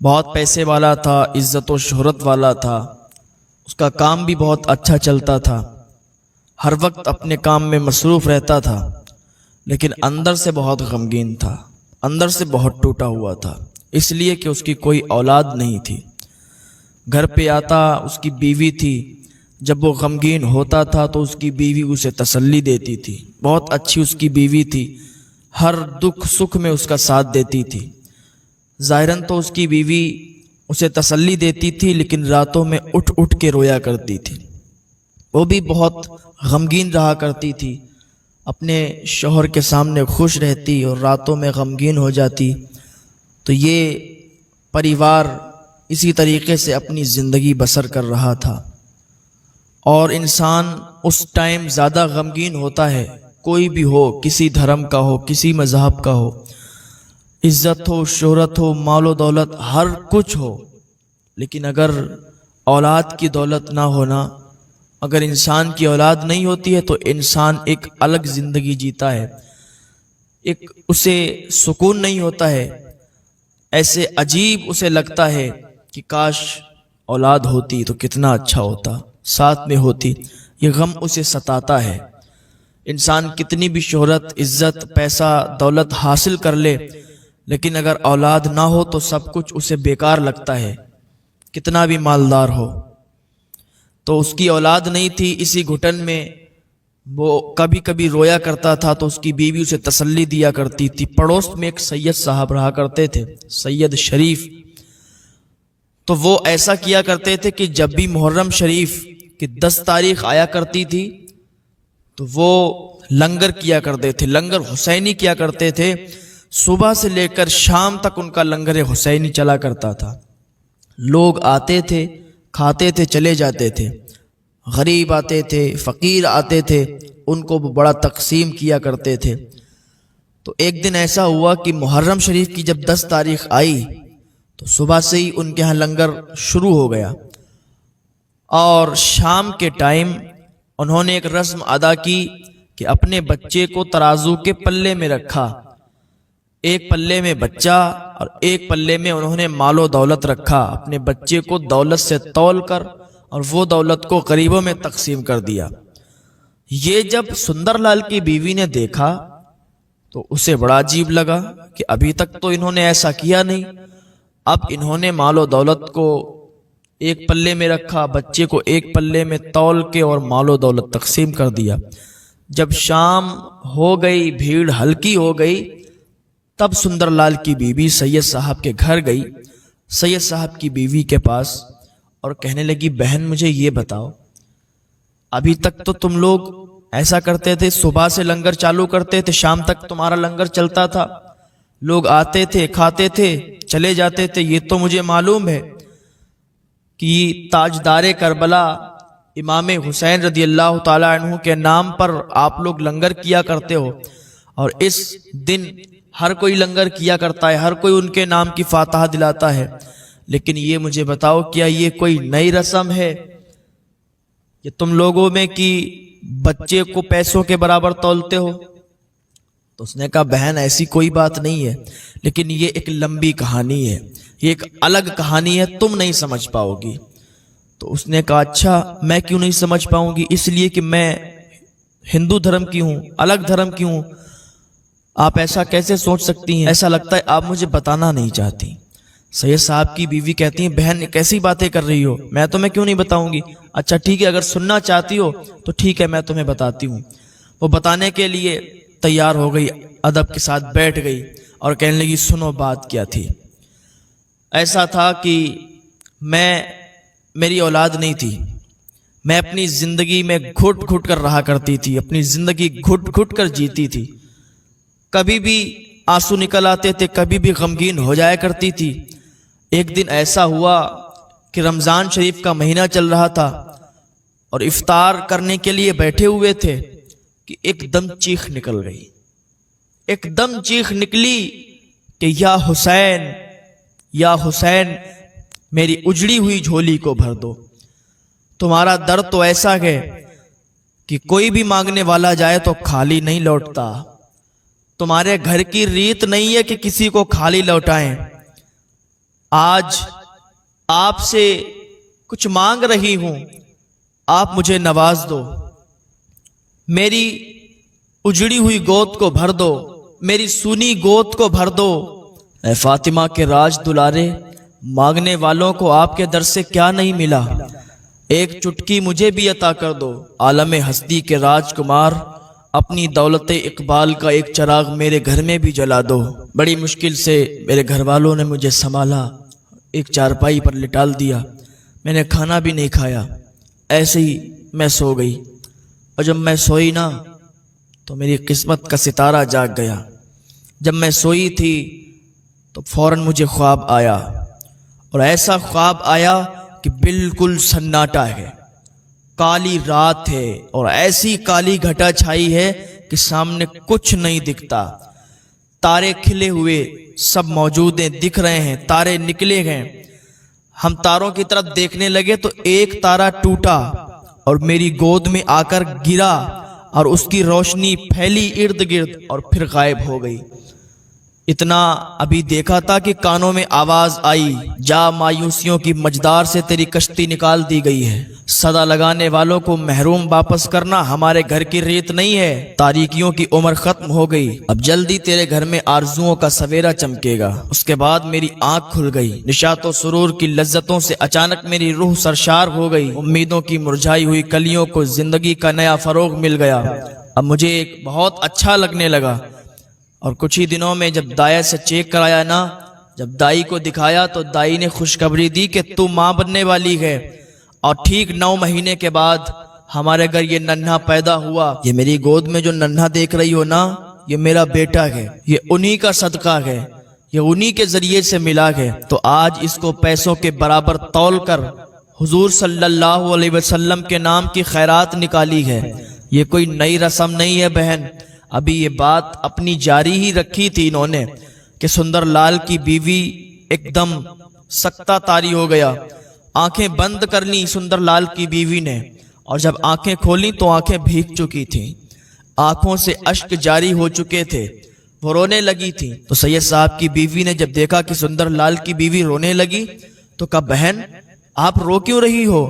بہت پیسے والا تھا، عزت و شہرت والا تھا، اس کا کام بھی بہت اچھا چلتا تھا، ہر وقت اپنے کام میں مصروف رہتا تھا، لیکن اندر سے بہت غمگین تھا، اندر سے بہت ٹوٹا ہوا تھا، اس لیے کہ اس کی کوئی اولاد نہیں تھی۔ گھر پہ آتا، اس کی بیوی تھی، جب وہ غمگین ہوتا تھا تو اس کی بیوی اسے تسلی دیتی تھی، بہت اچھی اس کی بیوی تھی، ہر دکھ سکھ میں اس کا ساتھ دیتی تھی۔ ظاہراً تو اس کی بیوی اسے تسلی دیتی تھی، لیکن راتوں میں اٹھ اٹھ کے رویا کرتی تھی، وہ بھی بہت غمگین رہا کرتی تھی، اپنے شوہر کے سامنے خوش رہتی اور راتوں میں غمگین ہو جاتی۔ تو یہ پریوار اسی طریقے سے اپنی زندگی بسر کر رہا تھا، اور انسان اس ٹائم زیادہ غمگین ہوتا ہے، کوئی بھی ہو، کسی دھرم کا ہو، کسی مذہب کا ہو، عزت ہو، شہرت ہو، مال و دولت، ہر کچھ ہو، لیکن اگر اولاد کی دولت نہ ہونا، اگر انسان کی اولاد نہیں ہوتی ہے تو انسان ایک الگ زندگی جیتا ہے، ایک اسے سکون نہیں ہوتا ہے، ایسے عجیب اسے لگتا ہے کہ کاش اولاد ہوتی تو کتنا اچھا ہوتا، ساتھ میں ہوتی۔ یہ غم اسے ستاتا ہے۔ انسان کتنی بھی شہرت، عزت، پیسہ، دولت حاصل کر لے، لیکن اگر اولاد نہ ہو تو سب کچھ اسے بیکار لگتا ہے، کتنا بھی مالدار ہو۔ تو اس کی اولاد نہیں تھی، اسی گھٹن میں وہ کبھی کبھی رویا کرتا تھا تو اس کی بیوی اسے تسلی دیا کرتی تھی۔ پڑوس میں ایک سید صاحب رہا کرتے تھے، سید شریف، تو وہ ایسا کیا کرتے تھے کہ جب بھی محرم شریف کی 10 تاریخ آیا کرتی تھی تو وہ لنگر کیا کرتے تھے، لنگر حسینی کیا کرتے تھے، صبح سے لے کر شام تک ان کا لنگر حسینی چلا کرتا تھا۔ لوگ آتے تھے، کھاتے تھے، چلے جاتے تھے، غریب آتے تھے، فقیر آتے تھے، ان کو بڑا تقسیم کیا کرتے تھے۔ تو ایک دن ایسا ہوا کہ محرم شریف کی جب 10 تاریخ آئی تو صبح سے ہی ان کے ہاں لنگر شروع ہو گیا، اور شام کے ٹائم انہوں نے ایک رسم ادا کی کہ اپنے بچے کو ترازو کے پلے میں رکھا، ایک پلے میں بچہ اور ایک پلے میں انہوں نے مال و دولت رکھا، اپنے بچے کو دولت سے تول کر اور وہ دولت کو غریبوں میں تقسیم کر دیا۔ یہ جب سندر لال کی بیوی نے دیکھا تو اسے بڑا عجیب لگا کہ ابھی تک تو انہوں نے ایسا کیا نہیں، اب انہوں نے مال و دولت کو ایک پلے میں رکھا، بچے کو ایک پلے میں تول کے اور مال و دولت تقسیم کر دیا۔ جب شام ہو گئی، بھیڑ ہلکی ہو گئی، تب سندر لال کی بیوی سید صاحب کے گھر گئی، سید صاحب کی بیوی کے پاس، اور کہنے لگی، بہن مجھے یہ بتاؤ، ابھی تک تو تم لوگ ایسا کرتے تھے، صبح سے لنگر چالو کرتے تھے، شام تک تمہارا لنگر چلتا تھا، لوگ آتے تھے، کھاتے تھے، چلے جاتے تھے، یہ تو مجھے معلوم ہے کہ تاجدار کربلا امام حسین رضی اللہ تعالی عنہ کے نام پر آپ لوگ لنگر کیا کرتے ہو، اور اس دن ہر کوئی لنگر کیا کرتا ہے، ہر کوئی ان کے نام کی فاتحہ دلاتا ہے، لیکن یہ مجھے بتاؤ کیا یہ کوئی نئی رسم ہے کہ تم لوگوں میں کہ بچے کو پیسوں کے برابر تولتے ہو؟ تو اس نے کہا، بہن ایسی کوئی بات نہیں ہے، لیکن یہ ایک لمبی کہانی ہے، یہ ایک الگ کہانی ہے، تم نہیں سمجھ پاؤ گی۔ تو اس نے کہا، اچھا میں کیوں نہیں سمجھ پاؤں گی؟ اس لیے کہ میں ہندو دھرم کی ہوں، الگ دھرم کی ہوں، آپ ایسا کیسے سوچ سکتی ہیں؟ ایسا لگتا ہے آپ مجھے بتانا نہیں چاہتی۔ سید صاحب کی بیوی کہتی ہیں، بہن کیسی باتیں کر رہی ہو، میں تمہیں کیوں نہیں بتاؤں گی؟ اچھا ٹھیک ہے، اگر سننا چاہتی ہو تو ٹھیک ہے، میں تمہیں بتاتی ہوں۔ وہ بتانے کے لیے تیار ہو گئی، ادب کے ساتھ بیٹھ گئی اور کہنے لگی، سنو بات کیا تھی۔ ایسا تھا کہ میری اولاد نہیں تھی، میں اپنی زندگی میں گھٹ گھٹ کر رہا کرتی تھی، اپنی زندگی گھٹ گھٹ کر جیتی تھی، کبھی بھی آنسو نکل آتے تھے، کبھی بھی غمگین ہو جایا کرتی تھی۔ ایک دن ایسا ہوا کہ رمضان شریف کا مہینہ چل رہا تھا اور افطار کرنے کے لیے بیٹھے ہوئے تھے کہ ایک دم چیخ نکل گئی، ایک دم چیخ نکلی کہ یا حسین، یا حسین میری اجڑی ہوئی جھولی کو بھر دو، تمہارا درد تو ایسا ہے کہ کوئی بھی مانگنے والا جائے تو خالی نہیں لوٹتا، تمہارے گھر کی ریت نہیں ہے کہ کسی کو خالی لوٹائیں، آج آپ سے کچھ مانگ رہی ہوں، آپ مجھے نواز دو، میری اجڑی ہوئی گود کو بھر دو، میری سونی گود کو بھر دو۔ اے فاطمہ کے راج دلارے، مانگنے والوں کو آپ کے در سے کیا نہیں ملا، ایک چٹکی مجھے بھی عطا کر دو۔ عالم ہستی کے راج کمار، اپنی دولت اقبال کا ایک چراغ میرے گھر میں بھی جلا دو۔ بڑی مشکل سے میرے گھر والوں نے مجھے سنبھالا، ایک چارپائی پر لٹال دیا، میں نے کھانا بھی نہیں کھایا، ایسے ہی میں سو گئی۔ اور جب میں سوئی نا تو میری قسمت کا ستارہ جاگ گیا۔ جب میں سوئی تھی تو فوراً مجھے خواب آیا، اور ایسا خواب آیا کہ بالکل سناٹا ہے، کالی رات ہے اور ایسی کالی گھٹا چھائی ہے کہ سامنے کچھ نہیں دکھتا، تارے کھلے ہوئے سب موجود ہیں، دکھ رہے ہیں، تارے نکلے گئے۔ ہم تاروں کی طرف دیکھنے لگے تو ایک تارا ٹوٹا اور میری گود میں آ کر گرا، اور اس کی روشنی پھیلی ارد گرد اور پھر غائب ہو گئی۔ اتنا ابھی دیکھا تھا کہ کانوں میں آواز آئی، جا مایوسیوں کی مجدار سے تیری کشتی نکال دی گئی ہے۔ صدا لگانے والوں کو محروم واپس کرنا ہمارے گھر کی ریت نہیں ہے، تاریکیوں کی عمر ختم ہو گئی، اب جلدی تیرے گھر میں آرزوؤں کا سویرا چمکے گا۔ اس کے بعد میری آنکھ کھل گئی، نشاط و سرور کی لذتوں سے اچانک میری روح سرشار ہو گئی، امیدوں کی مرجھائی ہوئی کلیوں کو زندگی کا نیا فروغ مل گیا۔ اب مجھے ایک بہت اچھا لگنے لگا، اور کچھ ہی دنوں میں جب دائی سے چیک کرایا نا، جب دائی کو دکھایا تو دائی نے خوشخبری دی کہ تو ماں بننے والی ہے، اور ٹھیک 9 مہینے کے بعد ہمارے گھر یہ ننھا پیدا ہوا۔ یہ میری گود میں جو ننھا دیکھ رہی ہو نا، یہ میرا بیٹا ہے، یہ انہی کا صدقہ ہے، یہ انہی کے ذریعے سے ملا ہے۔ تو آج اس کو پیسوں کے برابر تول کر حضور صلی اللہ علیہ وسلم کے نام کی خیرات نکالی ہے۔ یہ کوئی نئی رسم نہیں ہے بہن، ابھی یہ بات اپنی جاری ہی رکھی تھی انہوں نے کہ سندر لال کی بیوی ایک دم سکتہ طاری ہو گیا۔ آنکھیں بند کر لیں سندر لال کی بیوی نے، اور جب آنکھیں کھولیں تو آنکھیں بھیگ چکی تھیں، آنکھوں سے اشک جاری ہو چکے تھے، وہ رونے لگی تھی۔ تو سید صاحب کی بیوی نے جب دیکھا کہ سندر لال کی بیوی رونے لگی تو کہا، بہن آپ رو کیوں رہی ہو؟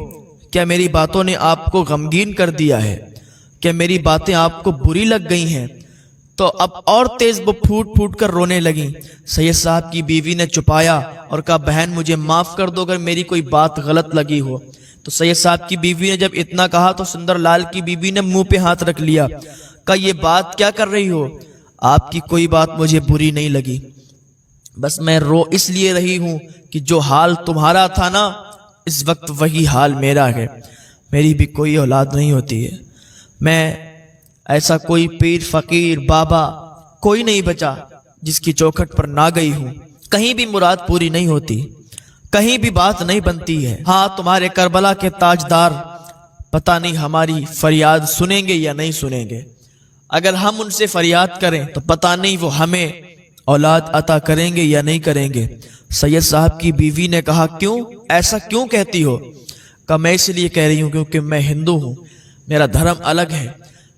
کیا میری باتوں نے آپ کو غمگین کر دیا ہے؟ کہ میری باتیں آپ کو بری لگ گئی ہیں؟ تو اب اور تیز وہ پھوٹ پھوٹ کر رونے لگیں۔ سید صاحب کی بیوی نے چھپایا اور کہا، بہن مجھے معاف کر دو اگر میری کوئی بات غلط لگی ہو۔ تو سید صاحب کی بیوی نے جب اتنا کہا تو سندر لال کی بیوی نے منہ پہ ہاتھ رکھ لیا، کہا، یہ بات کیا کر رہی ہو؟ آپ کی کوئی بات مجھے بری نہیں لگی، بس میں رو اس لیے رہی ہوں کہ جو حال تمہارا تھا نا، اس وقت وہی حال میرا ہے۔ میری بھی کوئی اولاد نہیں ہوتی ہے، میں ایسا کوئی پیر فقیر بابا کوئی نہیں بچا جس کی چوکھٹ پر نہ گئی ہوں، کہیں بھی مراد پوری نہیں ہوتی، کہیں بھی بات نہیں بنتی ہے۔ ہاں تمہارے کربلا کے تاجدار پتہ نہیں ہماری فریاد سنیں گے یا نہیں سنیں گے، اگر ہم ان سے فریاد کریں تو پتہ نہیں وہ ہمیں اولاد عطا کریں گے یا نہیں کریں گے۔ سید صاحب کی بیوی نے کہا، کیوں ایسا کیوں کہتی ہو؟ کہا، میں اس لیے کہہ رہی ہوں کیونکہ میں ہندو ہوں، میرا دھرم الگ ہے۔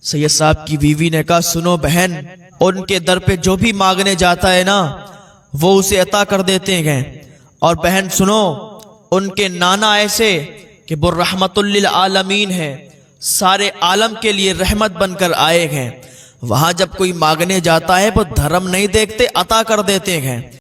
سید صاحب کی بیوی نے کہا، سنو بہن، ان کے در پہ جو بھی مانگنے جاتا ہے نا وہ اسے عطا کر دیتے ہیں، اور بہن سنو، ان کے نانا ایسے کہ وہ رحمت للعالمین ہے، سارے عالم کے لیے رحمت بن کر آئے ہیں، وہاں جب کوئی مانگنے جاتا ہے وہ دھرم نہیں دیکھتے، عطا کر دیتے ہیں۔